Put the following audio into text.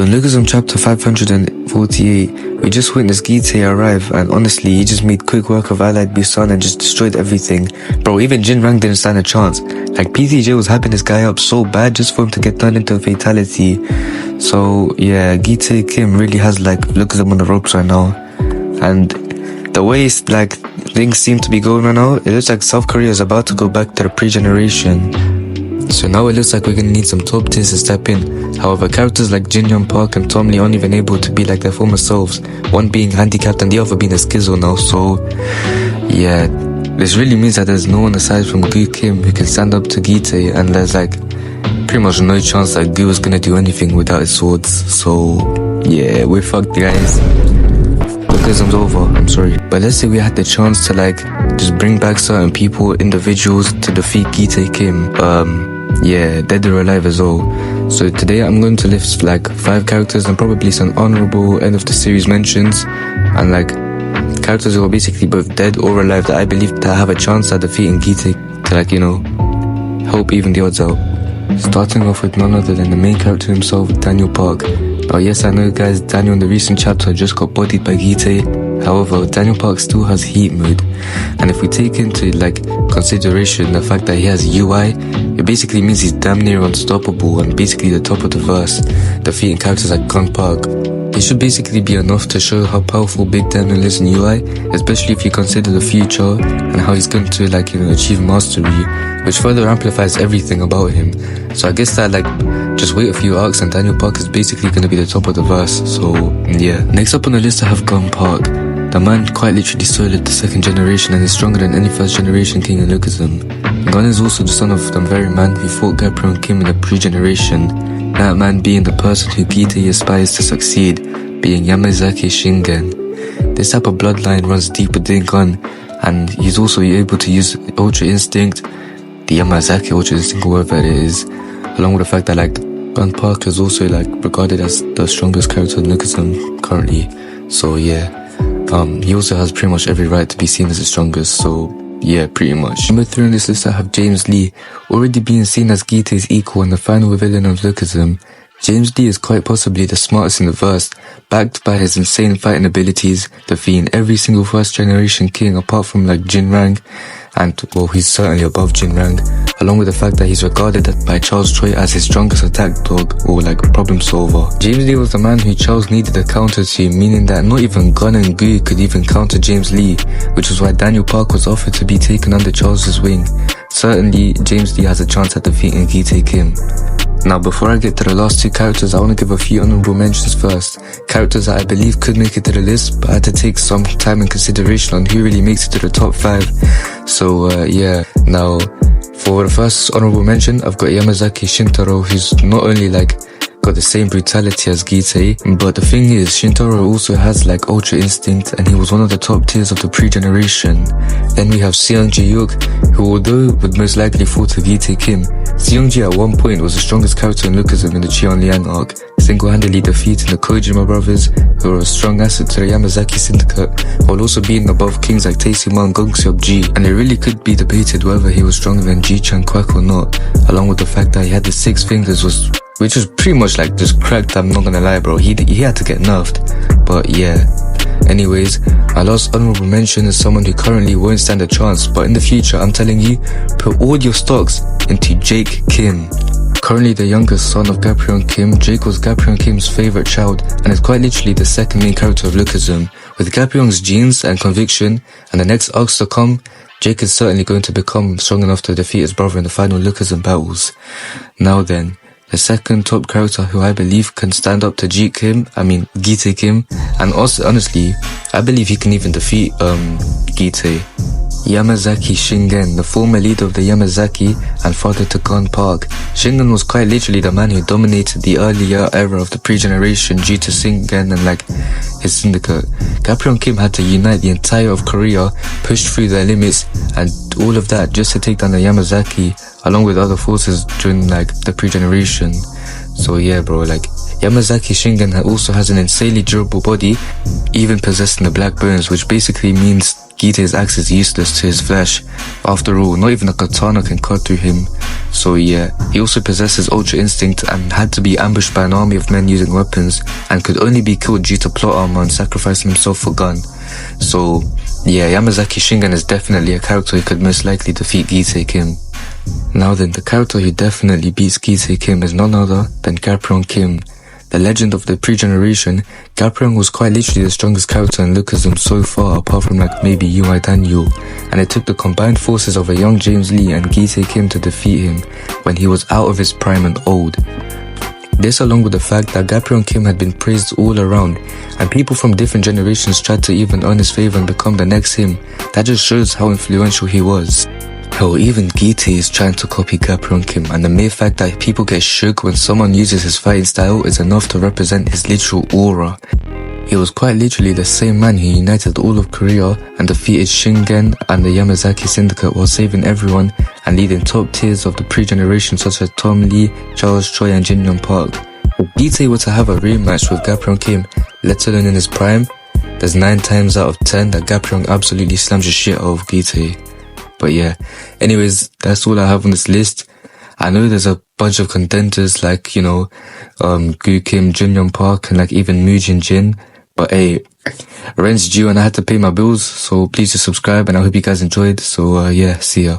In Lucasm chapter 548, we just witnessed Gitae arrive, and honestly, he just made quick work of Allied Busan and just destroyed everything. Bro, even Jinrang didn't stand a chance. Like, PTJ was hyping this guy up so bad just for him to get turned into a fatality. So, yeah, Gitae Kim really has, like, Lucasm on the ropes right now. And the way, like, things seem to be going right now, it looks like South Korea is about to go back to the pre-generation. So now it looks like we're gonna need some top tiers to step in. However, characters like Jin Young Park and Tom Lee aren't even able to be like their former selves, one being handicapped and the other being a schizo now. So yeah, this really means that there's no one aside from Gu Kim who can stand up to Gitae, and there's like pretty much no chance that Gu is gonna do anything without his swords. So yeah, we're fucked, guys. Lucasm's over, I'm sorry. But let's say we had the chance to like just bring back certain people, individuals to defeat Gitae Kim. Yeah, dead or alive as well. So today I'm going to list like 5 characters and probably some honorable end of the series mentions, and like characters who are basically both dead or alive that I believe that have a chance at defeating Gitae to, like, you know, help even the odds out. Starting off with none other than the main character himself, Daniel Park. Now yes, I know guys, Daniel in the recent chapter just got bodied by Gitae. However, Daniel Park still has heat mode, and if we take into like consideration the fact that he has UI, it basically means he's damn near unstoppable and basically the top of the verse, defeating characters like Gun Park. It should basically be enough to show how powerful Big Daniel is in UI, especially if you consider the future and how he's going to, like, you know, achieve mastery, which further amplifies everything about him. So I guess that, like, just wait a few arcs and Daniel Park is basically going to be the top of the verse. So yeah. Next up on the list I have Gun Park. The man quite literally soloed the 2nd generation and is stronger than any 1st generation king in Lucasm. Gun is also the son of the very man who fought Gabriel Kim in the pre-generation, that man being the person who Gitae aspires to succeed, being Yamazaki Shingen. This type of bloodline runs deep within Gun, and he's also able to use Ultra Instinct, the Yamazaki Ultra Instinct, whatever it is, along with the fact that like Gun Park is also like regarded as the strongest character in Lucasm currently. So yeah. He also has pretty much every right to be seen as the strongest, so yeah, pretty much. Number 3 on this list I have James Lee, already being seen as Gitae's equal and the final villain of Lucasm. James Lee is quite possibly the smartest in the verse, backed by his insane fighting abilities, defeating every single 1st generation king apart from like Jinrang, and well, he's certainly above Jinrang, along with the fact that he's regarded by Charles Choi as his strongest attack dog or like problem solver. James Lee was the man who Charles needed a counter to, meaning that not even Gun and Gu could even counter James Lee, which is why Daniel Park was offered to be taken under Charles's wing. Certainly, James Lee has a chance at defeating Gitae Kim. Now, before I get to the last 2 characters, I want to give a few honorable mentions first. Characters that I believe could make it to the list, but I had to take some time and consideration on who really makes it to the top 5. So, yeah. Now, for the first honorable mention, I've got Yamazaki Shintaro, who's not only like got the same brutality as Gitae, but the thing is, Shintaro also has like Ultra Instinct, and he was one of the top tiers of the pre-generation. Then we have Seong Ji-yuk, who although would most likely fall to Gitae Kim, Seong Ji at one point was the strongest character in Lucasm in the Cheon Liang arc, single-handedly defeating the Kojima brothers, who are a strong asset to the Yamazaki Syndicate, while also being above kings like Taesuma and Gong Seok Ji, and it really could be debated whether he was stronger than Ji-chan Kwak or not, along with the fact that he had the 6 fingers, which was pretty much like just cracked. I'm not gonna lie, bro, he had to get nerfed, but yeah. Anyways, my last honorable mention is someone who currently won't stand a chance, but in the future, I'm telling you, put all your stocks into Jake Kim. Currently the youngest son of Gabriel Kim, Jake was Gabriel Kim's favorite child and is quite literally the 2nd main character of Lucasm. With Gabriel's genes and conviction and the next arcs to come, Jake is certainly going to become strong enough to defeat his brother in the final Lucasm battles. Now then, the 2nd top character who I believe can stand up to Gitae Kim, and also honestly, I believe he can even defeat Gitae. Yamazaki Shingen, the former leader of the Yamazaki and father to Gun Park. Shingen was quite literally the man who dominated the earlier era of the pre-generation due to Shingen and like his syndicate. Gabriel Kim had to unite the entire of Korea, push through their limits, and all of that just to take down the Yamazaki along with other forces during like the pre-generation. So yeah, bro, like Yamazaki Shingen also has an insanely durable body, even possessing the black bones, which basically means Gitae's axe is useless to his flesh. After all, not even a katana can cut through him. So yeah, he also possesses Ultra Instinct and had to be ambushed by an army of men using weapons, and could only be killed due to plot armor and sacrificing himself for gun. So yeah, Yamazaki Shingen is definitely a character who could most likely defeat Gitae Kim. Now then, the character who definitely beats Gitae Kim is none other than Kim. The legend of the pre-generation, Gapryong was quite literally the strongest character in Lookism so far, apart from like maybe UI Daniel, and it took the combined forces of a young James Lee and Gitae Kim to defeat him when he was out of his prime and old. This, along with the fact that Gapryong Kim had been praised all around, and people from different generations tried to even earn his favor and become the next him, that just shows how influential he was. Hell, even Gitae is trying to copy Gapryong Kim, and the mere fact that people get shook when someone uses his fighting style is enough to represent his literal aura. He was quite literally the same man who united all of Korea and defeated Shingen and the Yamazaki Syndicate while saving everyone and leading top tiers of the pre-generation such as Tom Lee, Charles Choi and Jin Young Park. If Gitae were to have a rematch with Gapryong Kim, let alone in his prime, there's 9 times out of 10 that Gapryong absolutely slams the shit out of Gitae. But yeah, anyways, that's all I have on this list. I know there's a bunch of contenders like, you know, Gu Kim, Jin Young Park, and like even Mujin Jin. But hey, rent's due and I had to pay my bills, so please just subscribe and I hope you guys enjoyed. So yeah, see ya.